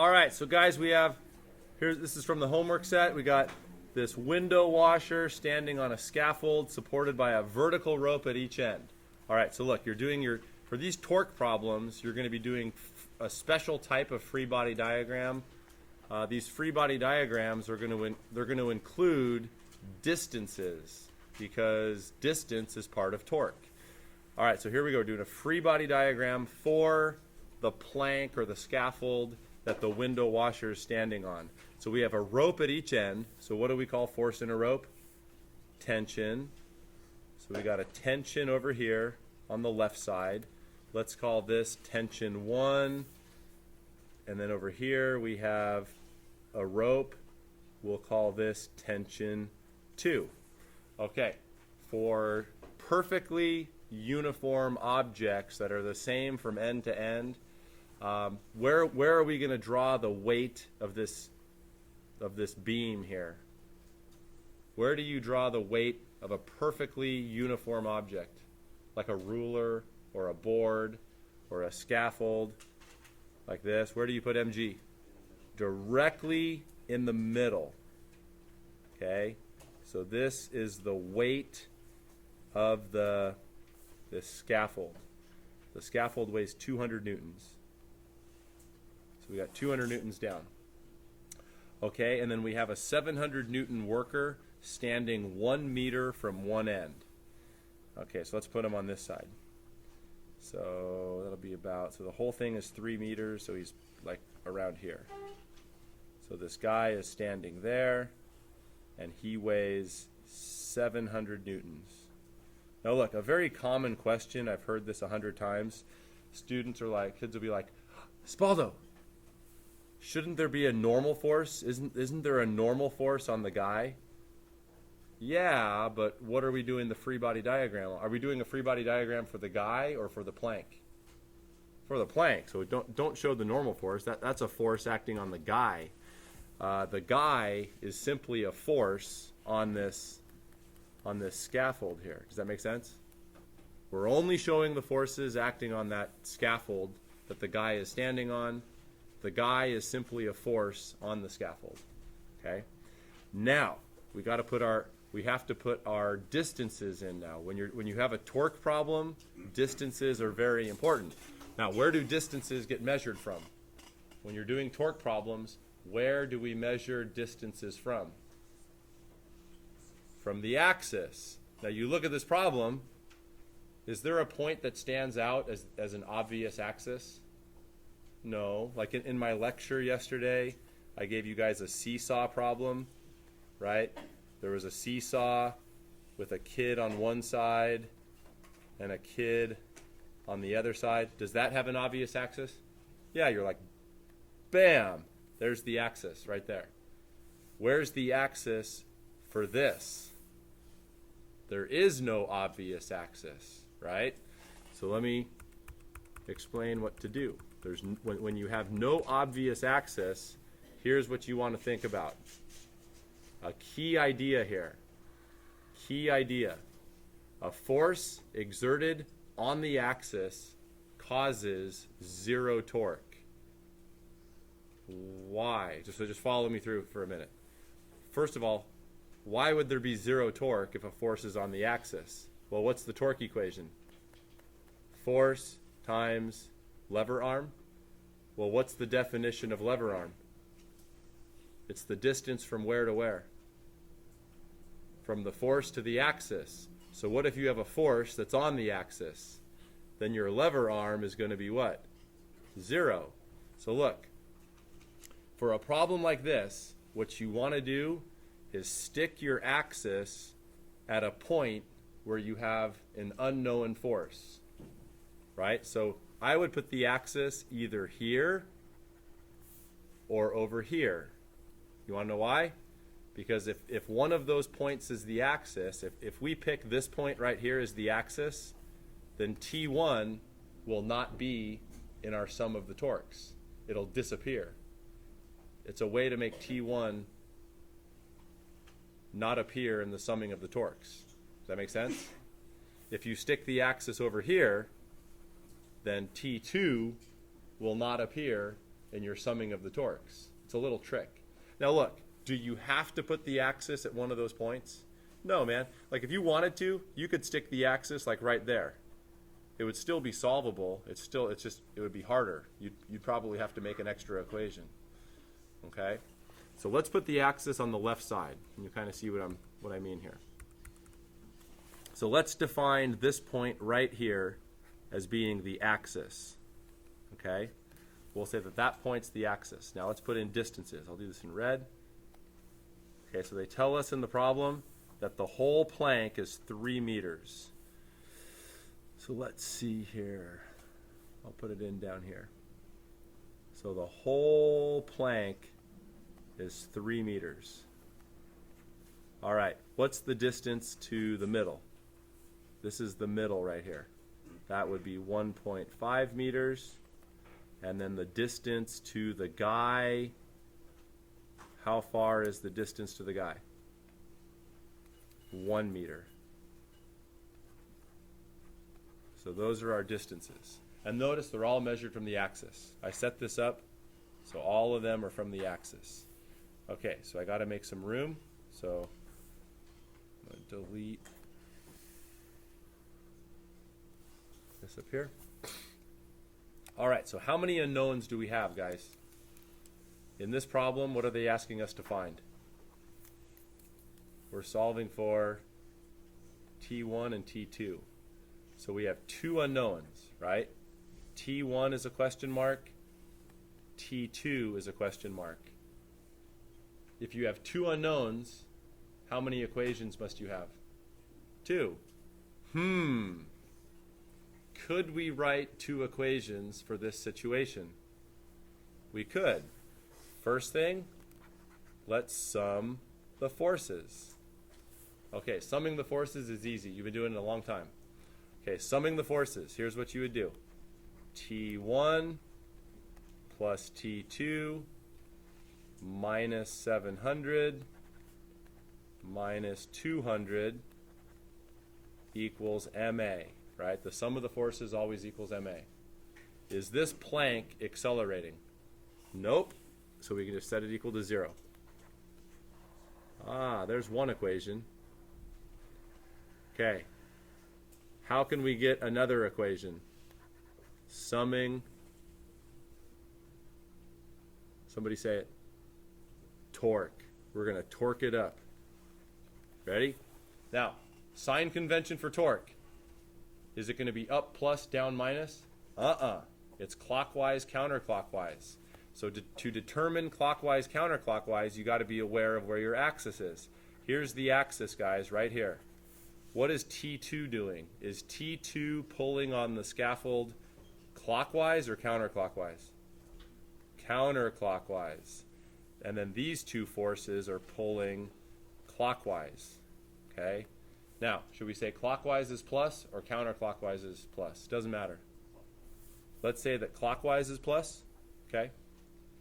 All right, so guys, we have here. This is from the homework set. We got this window washer standing on a scaffold supported by a vertical rope at each end. All right, so look, you're doing your for these torque problems. You're going to be doing a special type of free body diagram. These free body diagrams are going to include distances because distance is part of torque. All right, so here we go, doing a free body diagram for the plank or the scaffold that the window washer is standing on. So we have a rope at each end. So what do we call force in a rope? Tension. So we got a tension over here on the left side. Let's call this tension 1. And then over here we have a rope. We'll call this tension 2. Okay, for perfectly uniform objects that are the same from end to end, where are we going to draw the weight of this beam here? Where do you draw the weight of a perfectly uniform object, like a ruler or a board or a scaffold like this? Where do you put mg? Directly in the middle. Okay, so this is the weight of this scaffold. The scaffold weighs 200 newtons. So we got 200 newtons down. Okay, and then we have a 700 Newton worker standing 1 meter from one end. Okay, so let's put him on this side. So that'll be about, so the whole thing is 3 meters, so he's like around here. So this guy is standing there, and he weighs 700 newtons. Now look, a very common question, I've heard this 100 times. Kids will be like, Spaldo, shouldn't there be a normal force? Isn't there a normal force on the guy? Yeah, but what are we doing the free body diagram? Are we doing a free body diagram for the guy or for the plank? For the plank. So don't show the normal force. That's a force acting on the guy. The guy is simply a force on this scaffold here. Does that make sense? We're only showing the forces acting on that scaffold that the guy is standing on. The guy is simply a force on the scaffold. Okay? Now, we have to put our distances in now. When you have a torque problem, distances are very important. Now, where do distances get measured from? When you're doing torque problems, where do we measure distances from? From the axis. Now, you look at this problem, is there a point that stands out as an obvious axis? No. Like in my lecture yesterday, I gave you guys a seesaw problem, right? There was a seesaw with a kid on one side and a kid on the other side. Does that have an obvious axis? Yeah, you're like, bam, there's the axis right there. Where's the axis for this? There is no obvious axis, right? So let me explain what to do. When you have no obvious axis, here's what you want to think about. A key idea here. Key idea. A force exerted on the axis causes zero torque. Why? Just follow me through for a minute. First of all, why would there be zero torque if a force is on the axis? Well, what's the torque equation? Force times lever arm? Well, what's the definition of lever arm? It's the distance from where to where? From the force to the axis. So what if you have a force that's on the axis? Then your lever arm is going to be what? 0. So look, for a problem like this, what you want to do is stick your axis at a point where you have an unknown force, right? So I would put the axis either here or over here. You want to know why? Because if one of those points is the axis, if we pick this point right here as the axis, then T1 will not be in our sum of the torques. It'll disappear. It's a way to make T1 not appear in the summing of the torques. Does that make sense? If you stick the axis over here, then T2 will not appear in your summing of the torques. It's a little trick. Now look, do you have to put the axis at one of those points? No, man. Like if you wanted to, you could stick the axis like right there. It would still be solvable. It would be harder. You'd probably have to make an extra equation. Okay? So let's put the axis on the left side, and you kind of see what I mean here. So let's define this point right here as being the axis. Okay? We'll say that point's the axis. Now let's put in distances. I'll do this in red. Okay, so they tell us in the problem that the whole plank is 3 meters. So let's see here. I'll put it in down here. So the whole plank is 3 meters. All right, what's the distance to the middle? This is the middle right here. That would be 1.5 meters. And then the distance to the guy, how far is the distance to the guy? 1 meter. So those are our distances. And notice they're all measured from the axis. I set this up so all of them are from the axis. Okay, so I got to make some room. So I'm going to delete this up here. All right, so how many unknowns do we have, guys? In this problem, what are they asking us to find? We're solving for T1 and T2. So we have 2 unknowns, right? T1 is a question mark. T2 is a question mark. If you have 2 unknowns, how many equations must you have? 2. Could we write 2 equations for this situation? We could. First thing, let's sum the forces. Okay, summing the forces is easy. You've been doing it a long time. Okay, summing the forces. Here's what you would do. T1 plus T2 minus 700 minus 200 equals MA, right? The sum of the forces always equals MA. Is this plank accelerating? Nope. So we can just set it equal to 0. There's one equation. Okay. How can we get another equation? Summing. Somebody say it. Torque. We're going to torque it up. Ready? Now, sign convention for torque. Is it going to be up, plus, down, minus? It's clockwise, counterclockwise. So to determine clockwise, counterclockwise, you got to be aware of where your axis is. Here's the axis, guys, right here. What is T2 doing? Is T2 pulling on the scaffold clockwise or counterclockwise? Counterclockwise. And then these 2 forces are pulling clockwise. Okay? Now, should we say clockwise is plus or counterclockwise is plus? Doesn't matter. Let's say that clockwise is plus. Okay?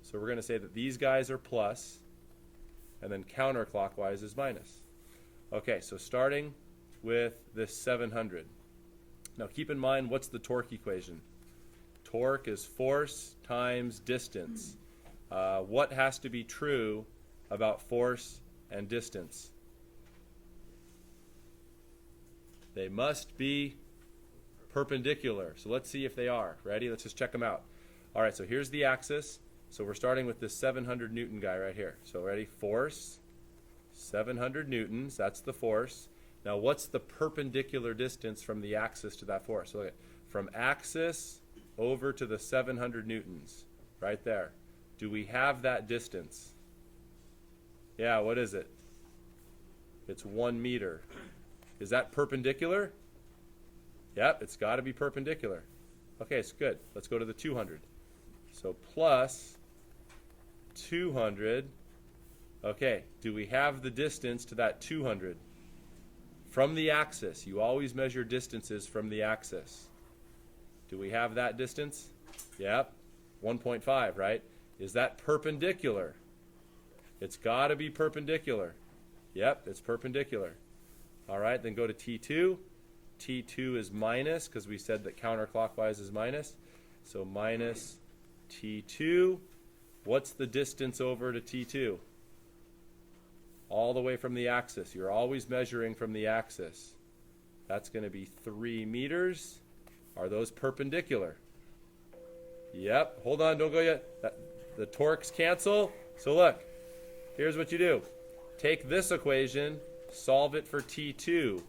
So we're going to say that these guys are plus, and then counterclockwise is minus. Okay, so starting with this 700. Now keep in mind, what's the torque equation? Torque is force times distance. What has to be true about force and distance? They must be perpendicular. So let's see if they are. Ready? Let's just check them out. All right, so here's the axis. So we're starting with this 700 Newton guy right here. So ready? Force, 700 newtons, that's the force. Now what's the perpendicular distance from the axis to that force? So look at, from axis over to the 700 newtons, right there. Do we have that distance? Yeah, what is it? It's 1 meter. Is that perpendicular? Yep, it's got to be perpendicular. Okay, it's good. Let's go to the 200. So plus 200. Okay, do we have the distance to that 200? From the axis. You always measure distances from the axis. Do we have that distance? Yep, 1.5, right? Is that perpendicular? It's got to be perpendicular. Yep, it's perpendicular. All right, then go to T2. T2 is minus, because we said that counterclockwise is minus. So minus T2. What's the distance over to T2? All the way from the axis. You're always measuring from the axis. That's going to be 3 meters. Are those perpendicular? Yep. Hold on, don't go yet. The torques cancel. So look, here's what you do. Take this equation, solve it for T2.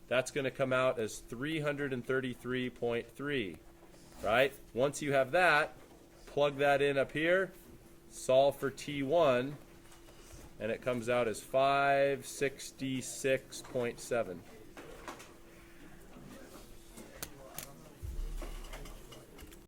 That's going to come out as 333.3, right? Once you have that, plug that in up here, solve for T1, and it comes out as 566.7.